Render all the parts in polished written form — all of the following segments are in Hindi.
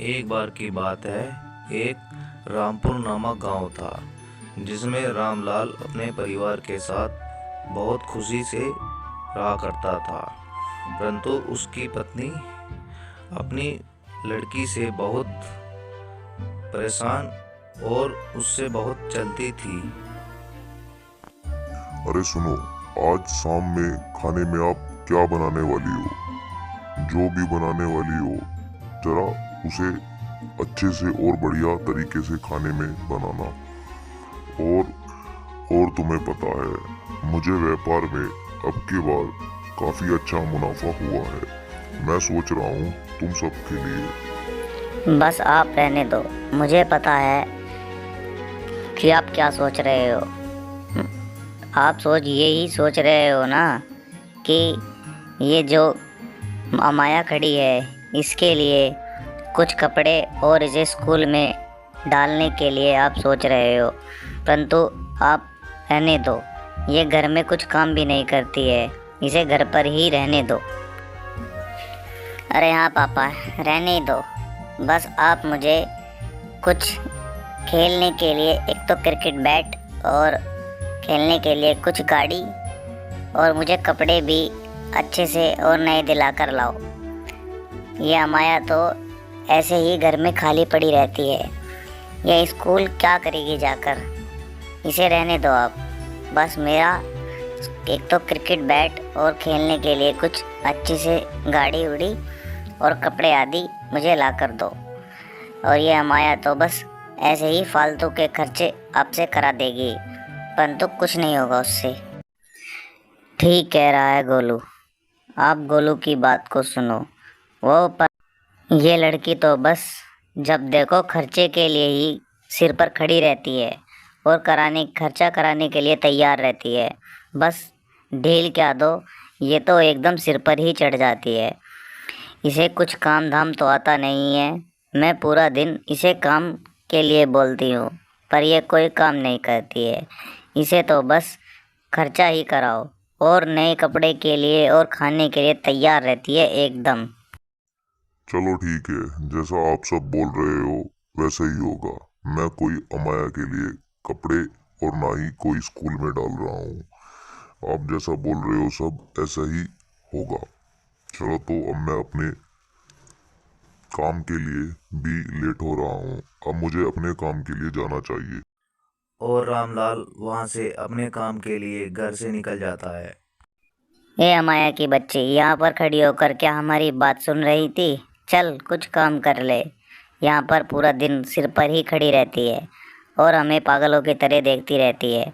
एक बार की बात है, एक रामपुर नामक गांव था जिसमें रामलाल अपने परिवार के साथ बहुत खुशी से रहा करता था। परंतु उसकी पत्नी अपनी लड़की से बहुत परेशान और उससे बहुत जलती थी। अरे सुनो, आज शाम में खाने में आप क्या बनाने वाली हो? जो भी बनाने वाली हो, जरा उसे अच्छे से और बढ़िया तरीके से खाने में बनाना। और तुम्हें पता है, मुझे व्यापार में अब की बार काफी अच्छा मुनाफा हुआ है। मैं सोच रहा हूँ तुम सबके लिए। बस आप रहने दो। मुझे पता है कि आप क्या सोच रहे हो। आप यही सोच रहे हो ना कि ये जो अमाया खड़ी है, इसके लिए कुछ कपड़े और इसे स्कूल में डालने के लिए आप सोच रहे हो। परंतु आप रहने दो, ये घर में कुछ काम भी नहीं करती है, इसे घर पर ही रहने दो। अरे हाँ पापा, रहने दो। बस आप मुझे कुछ खेलने के लिए, एक तो क्रिकेट बैट और खेलने के लिए कुछ गाड़ी, और मुझे कपड़े भी अच्छे से और नए दिला कर लाओ। ये अमाया तो ऐसे ही घर में खाली पड़ी रहती है, ये स्कूल क्या करेगी जाकर। इसे रहने दो आप। बस मेरा एक तो क्रिकेट बैट और खेलने के लिए कुछ अच्छी से गाड़ी उड़ी और कपड़े आदि मुझे ला कर दो। और ये अमाया तो बस ऐसे ही फालतू के खर्चे आपसे करा देगी, परंतु कुछ नहीं होगा उससे। ठीक कह रहा है गोलू। आप गोलू की बात को सुनो। ये लड़की तो बस जब देखो खर्चे के लिए ही सिर पर खड़ी रहती है और खर्चा कराने के लिए तैयार रहती है। बस ढील क्या दो, ये तो एकदम सिर पर ही चढ़ जाती है। इसे कुछ काम धाम तो आता नहीं है। मैं पूरा दिन इसे काम के लिए बोलती हूँ, पर यह कोई काम नहीं करती है। इसे तो बस खर्चा ही कराओ और नए कपड़े के लिए और खाने के लिए तैयार रहती है एकदम। चलो ठीक है, जैसा आप सब बोल रहे हो वैसा ही होगा। मैं कोई अमाया के लिए कपड़े और ना ही कोई स्कूल में डाल रहा हूँ। आप जैसा बोल रहे हो सब ऐसा ही होगा। चलो तो अब मैं अपने काम के लिए भी लेट हो रहा हूँ। अब मुझे अपने काम के लिए जाना चाहिए। और रामलाल वहां से अपने काम के लिए घर से निकल जाता है। ये अमाया की बच्ची यहाँ पर खड़ी होकर क्या हमारी बात सुन रही थी? चल कुछ काम कर ले। यहाँ पर पूरा दिन सिर पर ही खड़ी रहती है और हमें पागलों की तरह देखती रहती है।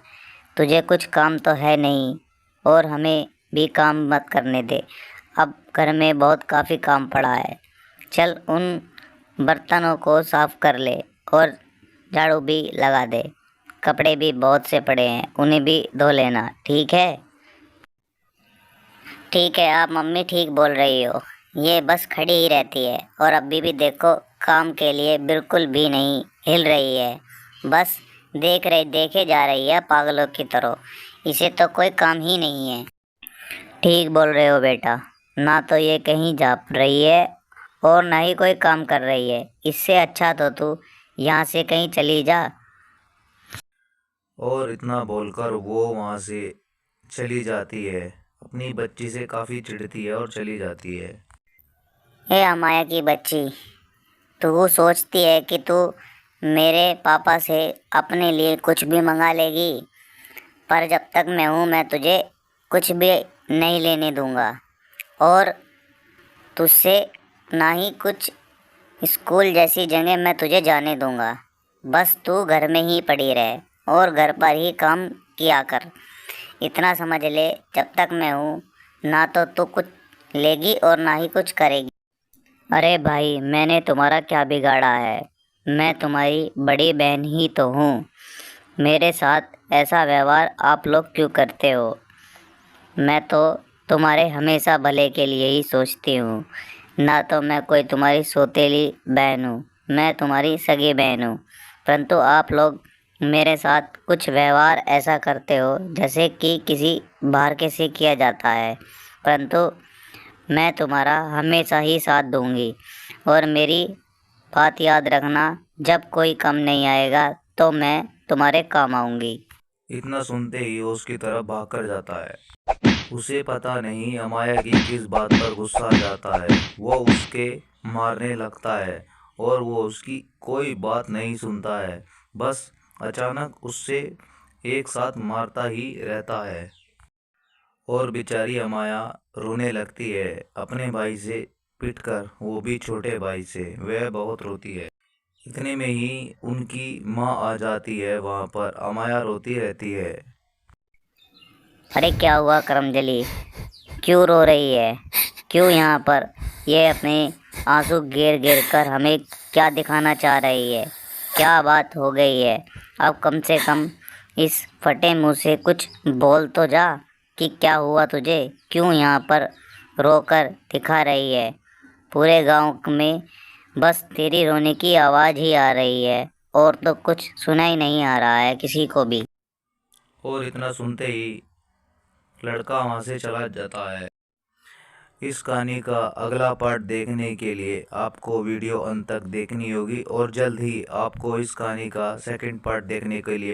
तुझे कुछ काम तो है नहीं और हमें भी काम मत करने दे। अब घर में बहुत काफ़ी काम पड़ा है। चल उन बर्तनों को साफ कर ले और झाड़ू भी लगा दे। कपड़े भी बहुत से पड़े हैं, उन्हें भी धो लेना, ठीक है? ठीक है, आप मम्मी ठीक बोल रही हो। ये बस खड़ी ही रहती है और अभी भी देखो काम के लिए बिल्कुल भी नहीं हिल रही है। बस देखे जा रही है पागलों की तरह। इसे तो कोई काम ही नहीं है। ठीक बोल रहे हो बेटा। ना तो ये कहीं जा रही है और ना ही कोई काम कर रही है। इससे अच्छा तो तू यहाँ से कहीं चली जा। और इतना बोलकर वो वहां से चली जाती है। अपनी बच्ची से काफी चिढ़ती है और चली जाती है। हे अमाया की बच्ची, तू सोचती है कि तू मेरे पापा से अपने लिए कुछ भी मंगा लेगी, पर जब तक मैं हूँ मैं तुझे कुछ भी नहीं लेने दूँगा और तुझसे ना ही कुछ स्कूल जैसी जगह मैं तुझे जाने दूँगा। बस तू घर में ही पड़ी रहे और घर पर ही काम किया कर। इतना समझ ले, जब तक मैं हूँ ना तो तू कुछ लेगी और ना ही कुछ करेगी। अरे भाई, मैंने तुम्हारा क्या बिगाड़ा है? मैं तुम्हारी बड़ी बहन ही तो हूँ। मेरे साथ ऐसा व्यवहार आप लोग क्यों करते हो? मैं तो तुम्हारे हमेशा भले के लिए ही सोचती हूँ। ना तो मैं कोई तुम्हारी सौतेली बहन हूँ, मैं तुम्हारी सगी बहन हूँ। परंतु आप लोग मेरे साथ कुछ व्यवहार ऐसा करते हो जैसे कि किसी बाहर के से किया जाता है। परंतु मैं तुम्हारा हमेशा ही साथ दूंगी और मेरी बात याद रखना, जब कोई कम नहीं आएगा तो मैं तुम्हारे काम आऊंगी। इतना सुनते ही वो उसकी तरफ भागकर जाता है। उसे पता नहीं अमाया की किस बात पर गुस्सा आ जाता है। वो उसके मारने लगता है और वो उसकी कोई बात नहीं सुनता है, बस अचानक उससे एक साथ मारता ही रहता है। और बेचारी अमाया रोने लगती है अपने भाई से पिटकर, वो भी छोटे भाई से। वह बहुत रोती है। इतने में ही उनकी माँ आ जाती है वहाँ पर। अमाया रोती रहती है। अरे क्या हुआ करमजली, क्यों रो रही है? क्यों यहाँ पर ये अपने आंसू गिर गिर कर हमें क्या दिखाना चाह रही है? क्या बात हो गई है? अब कम से कम इस फटे मुंह से कुछ बोल तो जा कि क्या हुआ तुझे? क्यों यहाँ पर रोकर दिखा रही है? पूरे गांव में बस तेरी रोने की आवाज़ ही आ रही है, और तो कुछ सुना ही नहीं आ रहा है किसी को भी। और इतना सुनते ही लड़का वहाँ से चला जाता है। इस कहानी का अगला पार्ट देखने के लिए आपको वीडियो अंत तक देखनी होगी और जल्द ही आपको इस कहानी का सेकंड पार्ट देखने के लिए